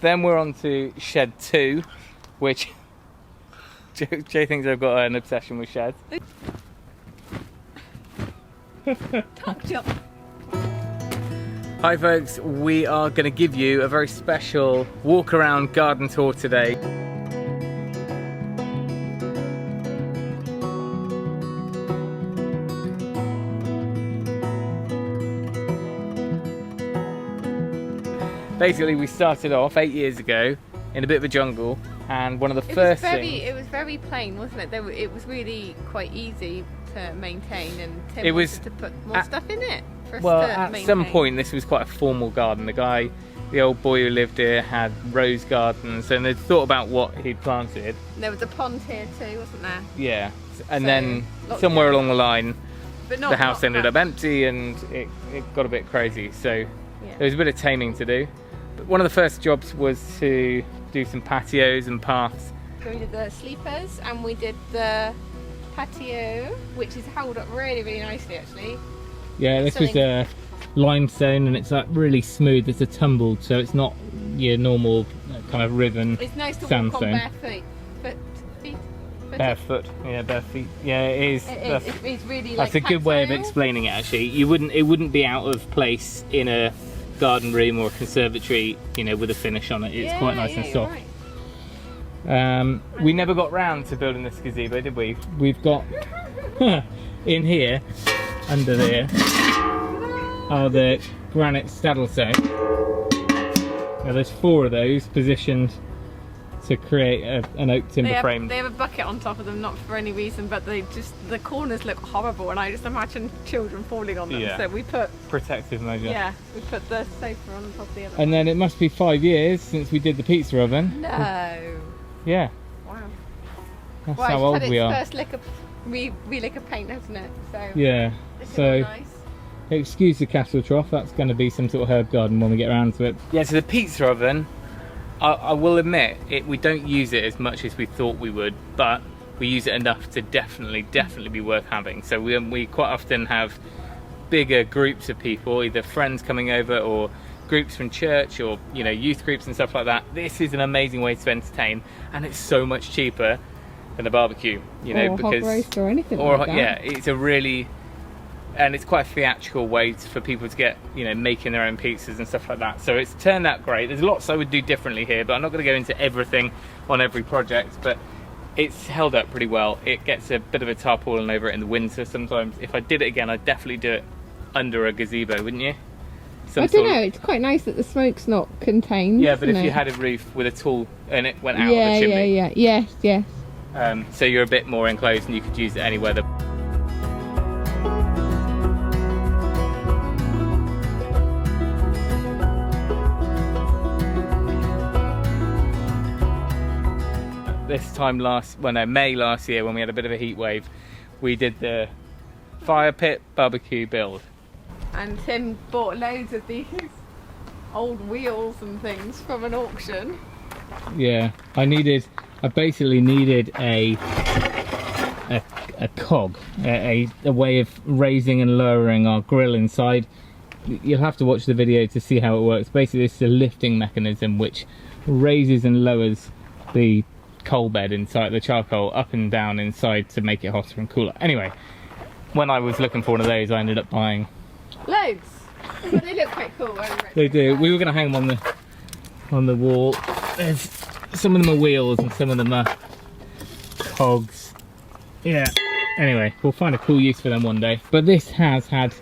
Then we're on to shed 2, which Jay thinks I've got an obsession with sheds. Hi folks, we are going to give you a very special walk around garden tour today. Basically, we started off 8 years ago in a bit of a jungle, and one of the first things... It was very plain, wasn't it? It was really quite easy to maintain, and Tim wanted to put more stuff in it for us to maintain. Some point this was quite a formal garden. The old boy who lived here had rose gardens, and they'd thought about what he'd planted. And there was a pond here too, wasn't there? Yeah, and then somewhere along the line, the house ended up empty, and it got a bit crazy. So there was a bit of taming to do. But one of the first jobs was to do some patios and paths. So we did the sleepers, and we did the patio, which is held up really, really nicely actually. Yeah, this was limestone, and it's like really smooth. It's a tumbled, so it's not your normal kind of riven sandstone. It's nice to walk on bare feet. Barefoot, yeah, bare feet. Yeah, it is. It's really that's a good way of explaining it. Actually, it wouldn't be out of place in a garden room or a conservatory, you know, with a finish on it. It's quite nice and soft. Right. We never got round to building this gazebo, did we? We've got in here, under there, are the granite saddle stones. Now there's 4 of those positioned to create an oak timber frame. They have a bucket on top of them, not for any reason, but the corners look horrible, and I just imagine children falling on them. Yeah. So we put protective measure. Yeah, we put the sofa on top of the other. And then it must be 5 years since we did the pizza oven. No. Yeah. Wow. That's how old we are. First lick of lick of paint, hasn't it? So yeah. So nice. Excuse the castle trough. That's going to be some sort of herb garden when we get around to it. Yeah. So the pizza oven, I will admit, we don't use it as much as we thought we would, but we use it enough to definitely be worth having. So we quite often have bigger groups of people, either friends coming over or groups from church, or you know, youth groups and stuff like that. This is an amazing way to entertain, and it's so much cheaper than a barbecue, you know, because hot roast or anything like that. Yeah, it's a really, and it's quite a theatrical way for people to get, you know, making their own pizzas and stuff like that. So it's turned out great. There's lots I would do differently here, but I'm not going to go into everything on every project, but it's held up pretty well. It gets a bit of a tarpaulin over it in the winter sometimes. If I did it again, I'd definitely do it under a gazebo, wouldn't you? I don't know, it's quite nice that the smoke's not contained. Yeah, but if you had a roof with a tool and it went out of the chimney. Yes. So you're a bit more enclosed and you could use it anywhere. This time May last year, when we had a bit of a heat wave, we did the fire pit barbecue build. And Tim bought loads of these old wheels and things from an auction. Yeah, I basically needed a cog, a way of raising and lowering our grill inside. You'll have to watch the video to see how it works. Basically, it's a lifting mechanism which raises and lowers the coal bed inside, the charcoal up and down inside, to make it hotter and cooler. Anyway, when I was looking for one of those, I ended up buying loads. But they look quite cool. They do. We were going to hang them on the wall. Some of them are wheels and some of them are cogs. Yeah. Anyway, we'll find a cool use for them one day. But this has had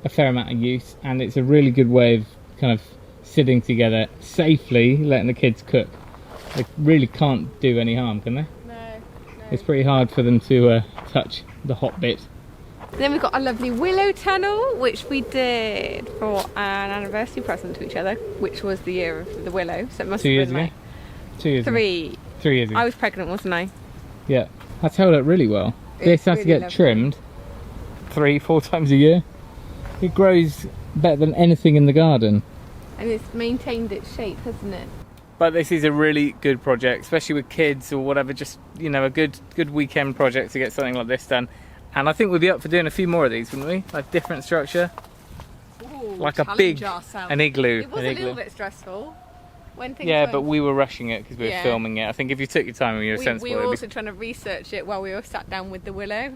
a fair amount of use, and it's a really good way of kind of sitting together safely, letting the kids cook. They really can't do any harm, can they? No. It's pretty hard for them to touch the hot bit. Then we've got a lovely Willow tunnel, which we did for an anniversary present to each other, which was the year of the Willow. So it must 2 have years been ago? like 2 years 3 ago. 3 years ago. I was pregnant, wasn't I? Yeah. That's held up really well. This has to get trimmed 3-4 times a year. It grows better than anything in the garden. And it's maintained its shape, hasn't it? But this is a really good project, especially with kids or whatever, just, you know, a good weekend project to get something like this done. And I think we'd be up for doing a few more of these, wouldn't we? Like different structure. Ooh, like a big, an igloo. It was a little bit stressful. when things Yeah, were... but we were rushing it because we were filming it. I think if you took your time and you were sensible... We were also trying to research it while we were sat down with the Willow.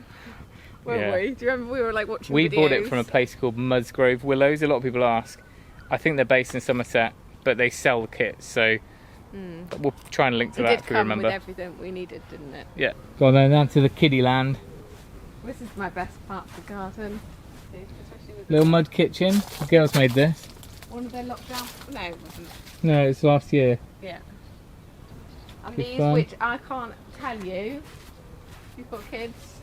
Weren't we? Do you remember we were like watching We videos? bought it from a place called Musgrove Willows. A lot of people ask. I think they're based in Somerset, but they sell the kits, so we'll try and link to that if we remember. It did come with everything we needed, didn't it? Yeah. Go on then, down to the kiddie land. This is my best part of the garden. Little mud kitchen. The girls made this. One of their lockdown... No, it wasn't. No, it's last year. Yeah. And Good these, fun. which I can't tell you, if you've got kids,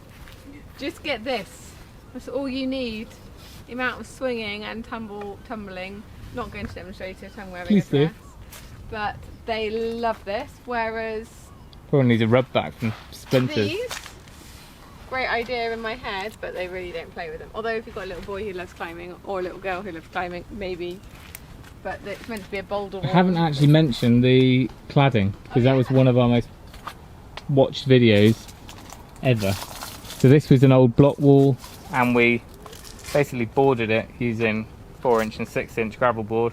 just get this. That's all you need. The amount of swinging and tumbling. Not going to demonstrate it, I'm wearing Please a dress. But they love this, whereas... Probably needs a rub back from splinters. These, great idea in my head, but they really don't play with them. Although if you've got a little boy who loves climbing, or a little girl who loves climbing, maybe. But it's meant to be a boulder wall. I haven't actually mentioned the cladding, because that was one of our most watched videos ever. So this was an old block wall, and we basically boarded it using 4-inch and 6-inch gravel board,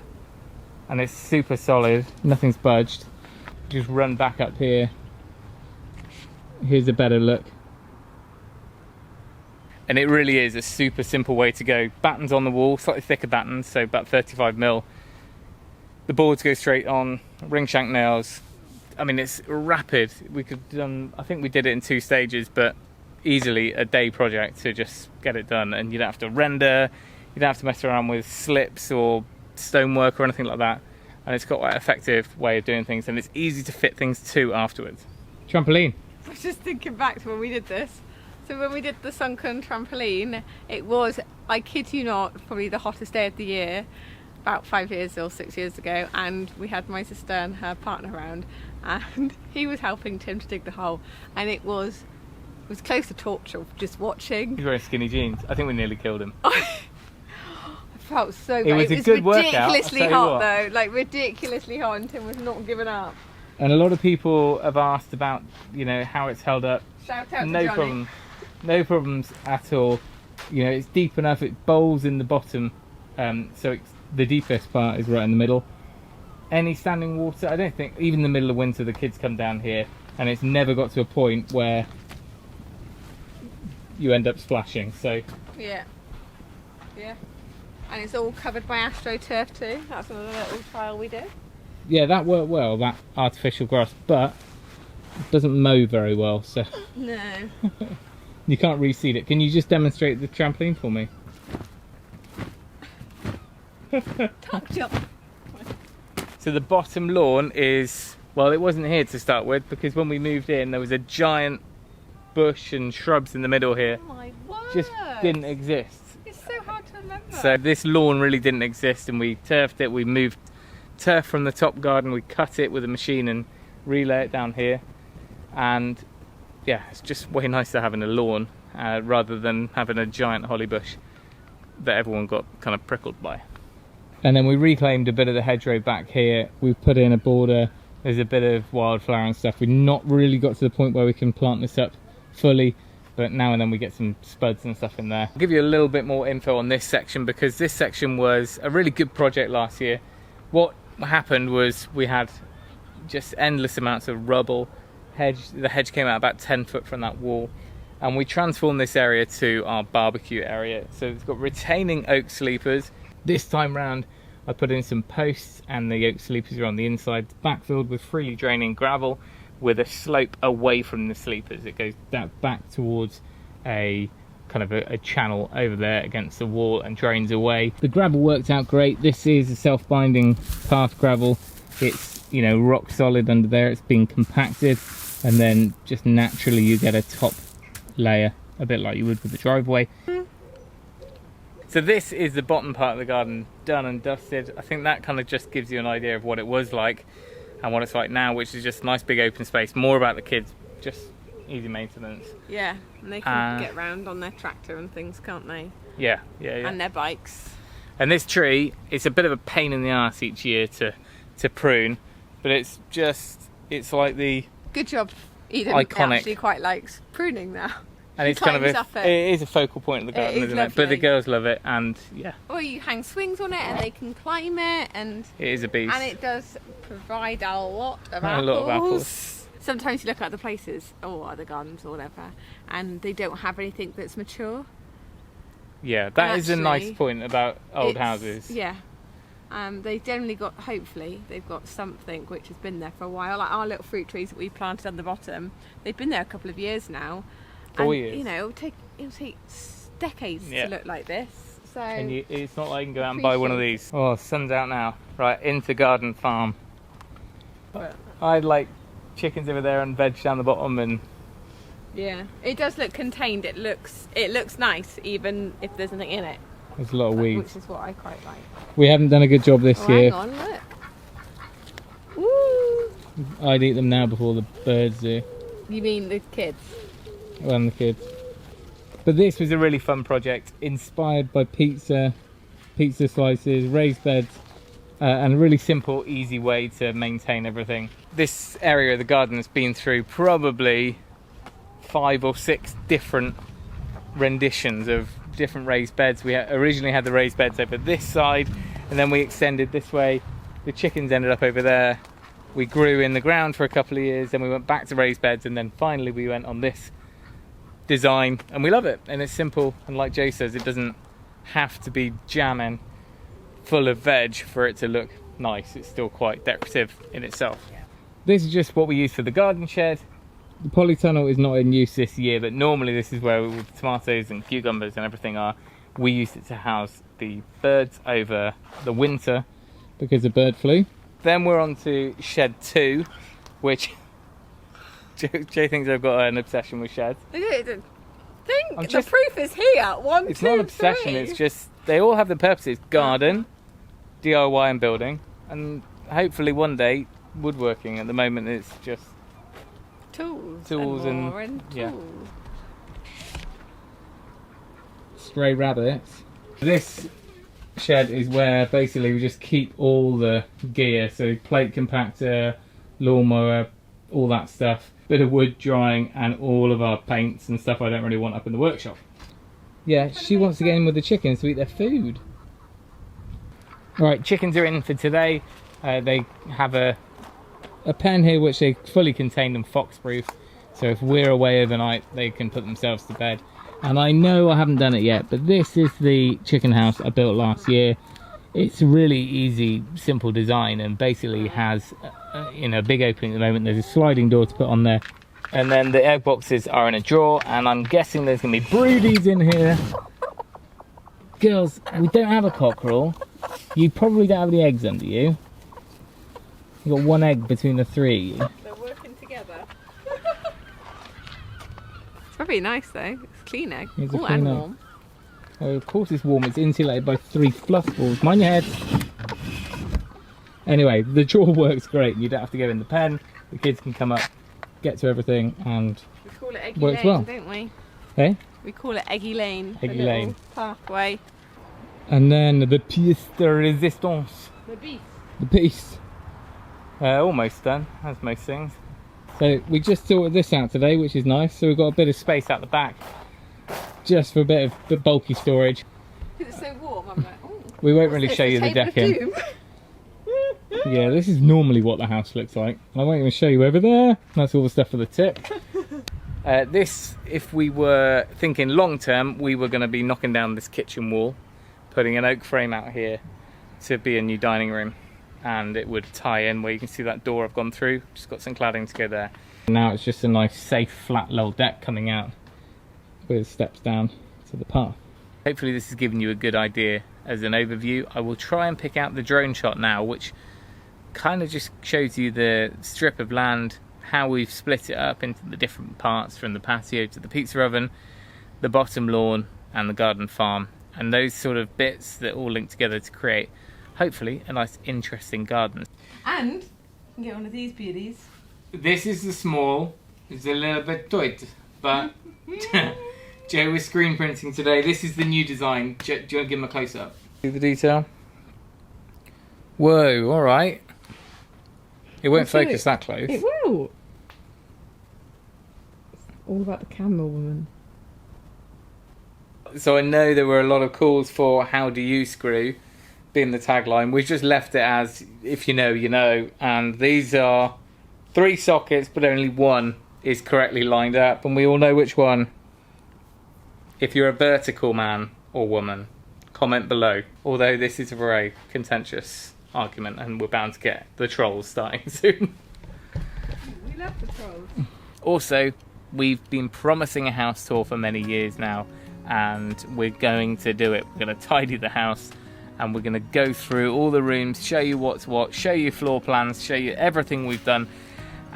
and it's super solid, nothing's budged. Just run back up here. Here's a better look. And it really is a super simple way to go. Battens on the wall, slightly thicker battens, so about 35mm. The boards go straight on, ring shank nails. I mean, it's rapid. We could I think we did it in 2 stages, but easily a day project to just get it done. And you don't have to render, you don't have to mess around with slips or stonework or anything like that. And it's got quite an effective way of doing things, and it's easy to fit things to afterwards. Trampoline. I was just thinking back to when we did this. So when we did the Sunken trampoline, it was, I kid you not, probably the hottest day of the year, about 5 years or 6 years ago, and we had my sister and her partner around, and he was helping Tim to dig the hole, and it was close to torture just watching. He's wearing skinny jeans. I think we nearly killed him. I felt so bad. It was a good workout, ridiculously I'll tell you hot what. though, like ridiculously hot, and Tim was not giving up. And a lot of people have asked about, you know, how it's held up. Shout out to No Johnny. problem. No problems at all. You know, it's deep enough, it bowls in the bottom, so the deepest part is right in the middle. Any standing water, I don't think, even in the middle of winter, the kids come down here, and it's never got to a point where you end up splashing, so... Yeah. Yeah. And it's all covered by AstroTurf too. That's another little trial we did. Yeah, that worked well, that artificial grass, but it doesn't mow very well, so... No. You can't reseed it. Can you just demonstrate the trampoline for me? Tuck jump. So the bottom lawn is, well, it wasn't here to start with, because when we moved in there was a giant bush and shrubs in the middle here. Oh my word. Just didn't exist. It's so hard to remember. So this lawn really didn't exist, and we turfed it. We moved turf from the top garden, we cut it with a machine and relay it down here. And yeah, it's just way nicer having a lawn rather than having a giant holly bush that everyone got kind of prickled by. And then we reclaimed a bit of the hedgerow back here. We've put in a border. There's a bit of wildflower and stuff. We've not really got to the point where we can plant this up fully, but now and then we get some spuds and stuff in there. I'll give you a little bit more info on this section, because this section was a really good project last year. What happened was we had just endless amounts of rubble. The hedge came out about 10 foot from that wall, and we transformed this area to our barbecue area. So it's got retaining oak sleepers. This time round I put in some posts, and the oak sleepers are on the inside, backfilled with freely draining gravel with a slope away from the sleepers. It goes back towards a kind of a channel over there against the wall and drains away. The gravel worked out great. This is a self-binding path gravel. It's, you know, rock solid under there. It's been compacted, and then just naturally you get a top layer, a bit like you would with the driveway. So this is the bottom part of the garden, done and dusted. I think that kind of just gives you an idea of what it was like and what it's like now, which is just nice big open space. More about the kids, just easy maintenance. Yeah, and they can get round on their tractor and things, can't they? Yeah. And their bikes. And this tree, it's a bit of a pain in the arse each year to prune, but it's like the good job. Eden iconic. actually quite likes pruning now. And it's kind of it is a focal point of the garden, isn't it? But the girls love it, and yeah. Or you hang swings on it and they can climb it, and it is a beast. And it does provide a lot of apples. Sometimes you look at other places or other gardens or whatever, and they don't have anything that's mature. Yeah, that is a nice point about old houses. Yeah. They've generally got, hopefully, they've got something which has been there for a while. Like our little fruit trees that we planted on the bottom, they've been there a couple of years now. 4 years. You know, it'll take decades to look like this. So and it's not like you can go out and buy one of these. Oh, sun's out now. Right, into garden farm. I'd like chickens over there and veg down the bottom, and yeah, it does look contained. It looks nice, even if there's nothing in it. There's a lot of weeds, which is what I quite like. We haven't done a good job this year. Hang on, look. Woo! I'd eat them now before the birds do. You mean the kids? And the kids. But this was a really fun project, inspired by pizza slices, raised beds, and a really simple, easy way to maintain everything. This area of the garden has been through probably 5 or 6 different renditions of different raised beds. We originally had the raised beds over this side, and then we extended this way. The chickens ended up over there. We grew in the ground for a couple of years, then we went back to raised beds, and then finally we went on this design, and we love it. And it's simple, and like Joe says, it doesn't have to be jamming full of veg for it to look nice. It's still quite decorative in itself. This is just what we use for the garden shed. The polytunnel is not in use this year, but normally this is where all the tomatoes and cucumbers and everything are. We used it to house the birds over the winter because of bird flu. Then we're on to shed 2, which Joe thinks I've got an obsession with sheds. The proof is here. It's not an obsession, 3. it's just they all have their purposes. Garden, DIY and building, and hopefully one day woodworking. At the moment it's just tools and yeah. Stray rabbits. This shed is where basically we just keep all the gear, so plate compactor, lawnmower, all that stuff, bit of wood drying, and all of our paints and stuff I don't really want up in the workshop. Yeah, she wants to get in with the chickens to eat their food. Alright, chickens are in for today. They have a pen here which they fully contain and fox-proof, so if we're away overnight they can put themselves to bed. And I know I haven't done it yet, but this is the chicken house I built last year. It's a really easy, simple design, and basically has a big opening at the moment. There's a sliding door to put on there, and then the egg boxes are in a drawer, and I'm guessing there's going to be broodies in here. Girls, we don't have a cockerel. You probably don't have any eggs under you. You've got 1 egg between the 3. They're working together. It's probably nice though. It's a clean egg. It's and warm. Oh, of course it's warm. It's insulated by 3 fluff balls. Mind your head. Anyway, the drawer works great. You don't have to go in the pen. The kids can come up, get to everything, and we call it Eggy works Lane, well. Don't we? Hey? We call it Eggy Lane. Eggy Lane. Pathway. And then the pièce de résistance. The beast. The piece. Almost done, as most things. So we just sorted this out today, which is nice. So we've got a bit of space out the back, just for a bit of bulky storage. Because it's so warm, I'm like, oh. We won't really show you the decking. Yeah, this is normally what the house looks like. And I won't even show you over there. That's all the stuff for the tip. This, if we were thinking long term, we were going to be knocking down this kitchen wall, putting an oak frame out here to be a new dining room. And it would tie in where you can see that door I've gone through. Just got some cladding to go there. Now it's just a nice, safe, flat little deck coming out with steps down to the path. Hopefully this has given you a good idea as an overview. I will try and pick out the drone shot now, which kind of just shows you the strip of land, how we've split it up into the different parts, from the patio to the pizza oven, the bottom lawn and the garden farm, and those sort of bits that all link together to create, hopefully, a nice interesting garden. And you can get one of these beauties. This is the small. It's a little bit tight, but Joe was screen printing today. This is the new design. Do you want to give him a close up? See the detail? Whoa, alright. It won't focus that close. It will. It's all about the camera woman. So I know there were a lot of calls for how do you screw being the tagline. We've just left it as if you know, you know. And these are 3 sockets, but only one is correctly lined up, and we all know which one. If you're a vertical man or woman, comment below. Although this is a very contentious argument, and we're bound to get the trolls starting soon. We love the trolls. Also, we've been promising a house tour for many years now, and we're going to do it. We're going to tidy the house, and we're going to go through all the rooms, show you what's what, show you floor plans, show you everything we've done.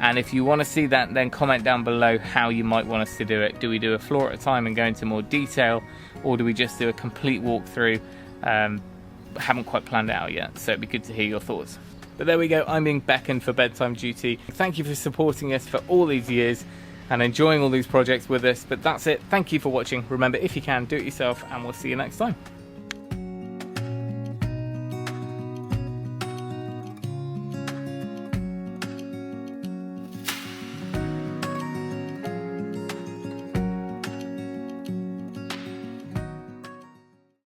And if you want to see that, then comment down below how you might want us to do it. Do we do a floor at a time and go into more detail, or do we just do a complete walkthrough? Haven't quite planned it out yet, so it'd be good to hear your thoughts. But there we go, I'm being beckoned for bedtime duty. Thank you for supporting us for all these years and enjoying all these projects with us. But that's it. Thank you for watching. Remember, if you can, do it yourself, and we'll see you next time.